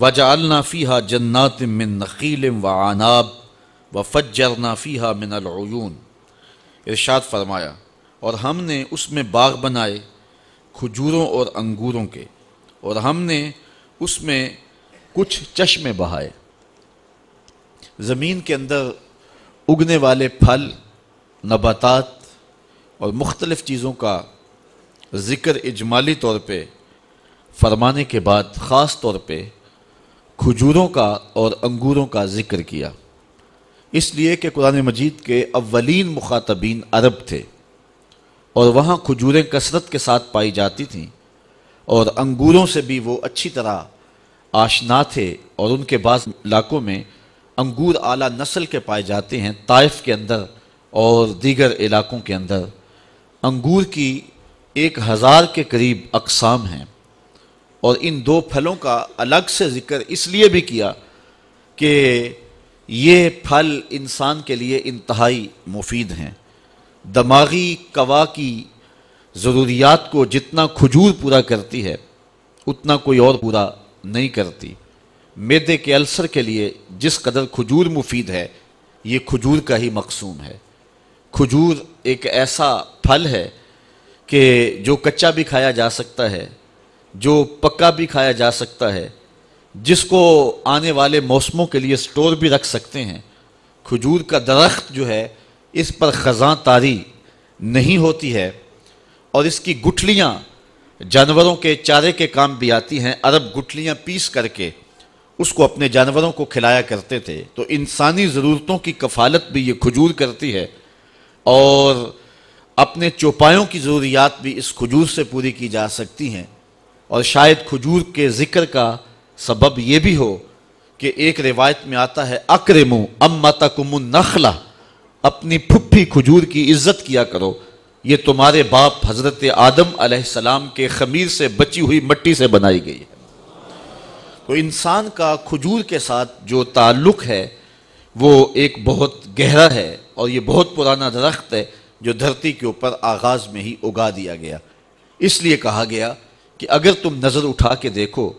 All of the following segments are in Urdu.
وَجَعَلْنَا فِيهَا جَنَّاتٍ مِّن نَخِيلٍ وَعَنَابٍ وَفَجَّرْنَا فِيهَا مِنَ الْعُيُونِ۔ ارشاد فرمایا اور ہم نے اس میں باغ بنائے کھجوروں اور انگوروں کے، اور ہم نے اس میں کچھ چشمے بہائے۔ زمین کے اندر اگنے والے پھل، نباتات اور مختلف چیزوں کا ذکر اجمالی طور پہ فرمانے کے بعد خاص طور پہ کھجوروں کا اور انگوروں کا ذکر کیا، اس لیے کہ قرآن مجید کے اولین مخاطبین عرب تھے اور وہاں کھجوریں کثرت کے ساتھ پائی جاتی تھیں، اور انگوروں سے بھی وہ اچھی طرح آشنا تھے، اور ان کے بعض علاقوں میں انگور اعلیٰ نسل کے پائے جاتے ہیں۔ طائف کے اندر اور دیگر علاقوں کے اندر انگور کی 1000 کے قریب اقسام ہیں، اور ان دو پھلوں کا الگ سے ذکر اس لیے بھی کیا کہ یہ پھل انسان کے لیے انتہائی مفید ہیں۔ دماغی قوا کی ضروریات کو جتنا کھجور پورا کرتی ہے اتنا کوئی اور پورا نہیں کرتی۔ معدے کے السر کے لیے جس قدر کھجور مفید ہے، یہ کھجور کا ہی مقسوم ہے۔ کھجور ایک ایسا پھل ہے کہ جو کچا بھی کھایا جا سکتا ہے، جو پکا بھی کھایا جا سکتا ہے، جس کو آنے والے موسموں کے لیے سٹور بھی رکھ سکتے ہیں۔ کھجور کا درخت جو ہے اس پر خزاں طاری نہیں ہوتی ہے، اور اس کی گٹھلیاں جانوروں کے چارے کے کام بھی آتی ہیں۔ عرب گٹھلیاں پیس کر کے اس کو اپنے جانوروں کو کھلایا کرتے تھے، تو انسانی ضرورتوں کی کفالت بھی یہ کھجور کرتی ہے، اور اپنے چوپایوں کی ضروریات بھی اس کھجور سے پوری کی جا سکتی ہیں۔ اور شاید کھجور کے ذکر کا سبب یہ بھی ہو کہ ایک روایت میں آتا ہے اکرموا امتکم النخلہ، اپنی پھپھی کھجور کی عزت کیا کرو، یہ تمہارے باپ حضرت آدم علیہ السلام کے خمیر سے بچی ہوئی مٹی سے بنائی گئی ہے۔ تو انسان کا کھجور کے ساتھ جو تعلق ہے وہ ایک بہت گہرا ہے، اور یہ بہت پرانا درخت ہے جو دھرتی کے اوپر آغاز میں ہی اگا دیا گیا۔ اس لیے کہا گیا کہ اگر تم نظر اٹھا کے دیکھو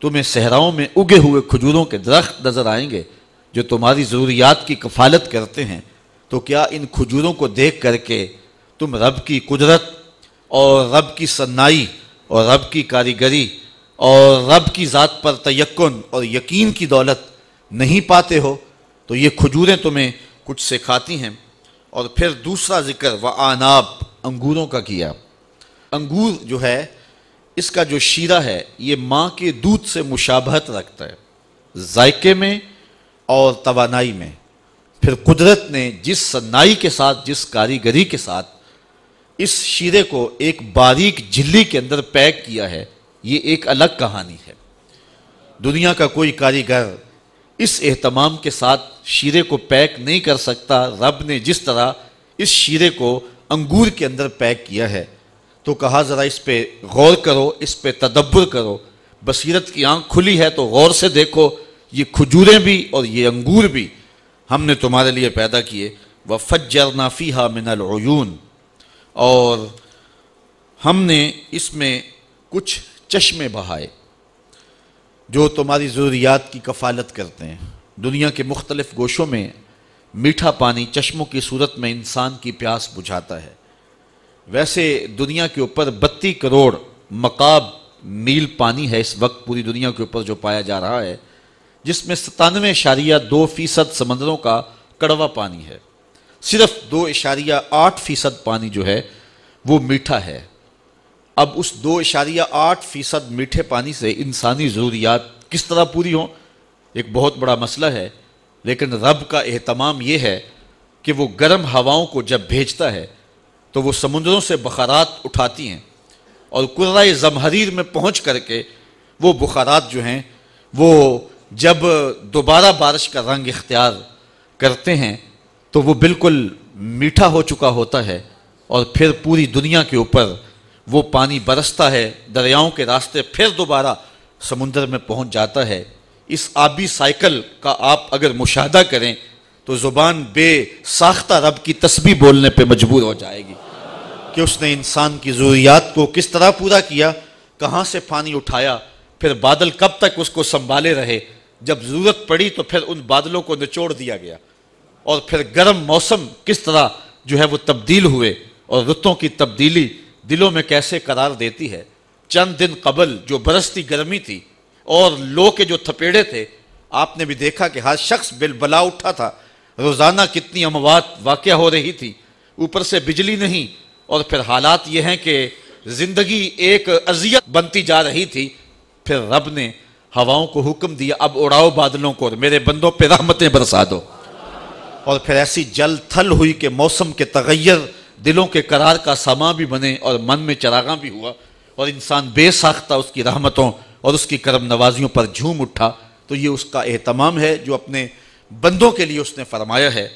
تمہیں صحراؤں میں اگے ہوئے کھجوروں کے درخت نظر آئیں گے جو تمہاری ضروریات کی کفالت کرتے ہیں، تو کیا ان کھجوروں کو دیکھ کر کے تم رب کی قدرت اور رب کی صنائی اور رب کی کاریگری اور رب کی ذات پر تیقن اور یقین کی دولت نہیں پاتے ہو؟ تو یہ کھجوریں تمہیں کچھ سکھاتی ہیں۔ اور پھر دوسرا ذکر وعناب، انگوروں کا کیا۔ انگور جو ہے اس کا جو شیرہ ہے یہ ماں کے دودھ سے مشابہت رکھتا ہے ذائقے میں اور توانائی میں۔ پھر قدرت نے جس صنائی کے ساتھ، جس کاریگری کے ساتھ اس شیرے کو ایک باریک جھلی کے اندر پیک کیا ہے، یہ ایک الگ کہانی ہے۔ دنیا کا کوئی کاریگر اس اہتمام کے ساتھ شیرے کو پیک نہیں کر سکتا۔ رب نے جس طرح اس شیرے کو انگور کے اندر پیک کیا ہے، تو کہا ذرا اس پہ غور کرو، اس پہ تدبر کرو، بصیرت کی آنکھ کھلی ہے تو غور سے دیکھو، یہ کھجوریں بھی اور یہ انگور بھی ہم نے تمہارے لیے پیدا کیے۔ وَفَجَّرْنَا فِيهَا مِنَ الْعُيُونِ، اور ہم نے اس میں کچھ چشمے بہائے جو تمہاری ضروریات کی کفالت کرتے ہیں۔ دنیا کے مختلف گوشوں میں میٹھا پانی چشموں کی صورت میں انسان کی پیاس بجھاتا ہے۔ ویسے دنیا کے اوپر 32 کروڑ مکعب میل پانی ہے اس وقت پوری دنیا کے اوپر جو پایا جا رہا ہے، جس میں 97.2% سمندروں کا کڑوا پانی ہے۔ صرف 2.8% پانی جو ہے وہ میٹھا ہے۔ اب اس 2.8% میٹھے پانی سے انسانی ضروریات کس طرح پوری ہوں، ایک بہت بڑا مسئلہ ہے۔ لیکن رب کا اہتمام یہ ہے کہ وہ گرم ہواؤں کو جب بھیجتا ہے تو وہ سمندروں سے بخارات اٹھاتی ہیں، اور قرۂ زمہریر میں پہنچ کر کے وہ بخارات جو ہیں وہ جب دوبارہ بارش کا رنگ اختیار کرتے ہیں تو وہ بالکل میٹھا ہو چکا ہوتا ہے، اور پھر پوری دنیا کے اوپر وہ پانی برستا ہے، دریاؤں کے راستے پھر دوبارہ سمندر میں پہنچ جاتا ہے۔ اس آبی سائیکل کا آپ اگر مشاہدہ کریں تو زبان بے ساختہ رب کی تسبیح بولنے پہ مجبور ہو جائے گی کہ اس نے انسان کی ضروریات کو کس طرح پورا کیا، کہاں سے پانی اٹھایا، پھر بادل کب تک اس کو سنبھالے رہے، جب ضرورت پڑی تو پھر ان بادلوں کو نچوڑ دیا گیا، اور پھر گرم موسم کس طرح جو ہے وہ تبدیل ہوئے، اور رتوں کی تبدیلی دلوں میں کیسے قرار دیتی ہے۔ چند دن قبل جو برستی گرمی تھی اور لو کے جو تھپیڑے تھے، آپ نے بھی دیکھا کہ ہر شخص بالبلا اٹھا تھا، روزانہ کتنی اموات واقع ہو رہی تھی، اوپر سے بجلی نہیں، اور پھر حالات یہ ہیں کہ زندگی ایک اذیت بنتی جا رہی تھی۔ پھر رب نے ہواؤں کو حکم دیا، اب اڑاؤ بادلوں کو اور میرے بندوں پہ رحمتیں برسا دو، اور پھر ایسی جل تھل ہوئی کہ موسم کے تغیر دلوں کے قرار کا سامان بھی بنے اور من میں چراغاں بھی ہوا، اور انسان بے ساختہ اس کی رحمتوں اور اس کی کرم نوازیوں پر جھوم اٹھا۔ تو یہ اس کا اہتمام ہے جو اپنے بندوں کے لیے اس نے فرمایا ہے۔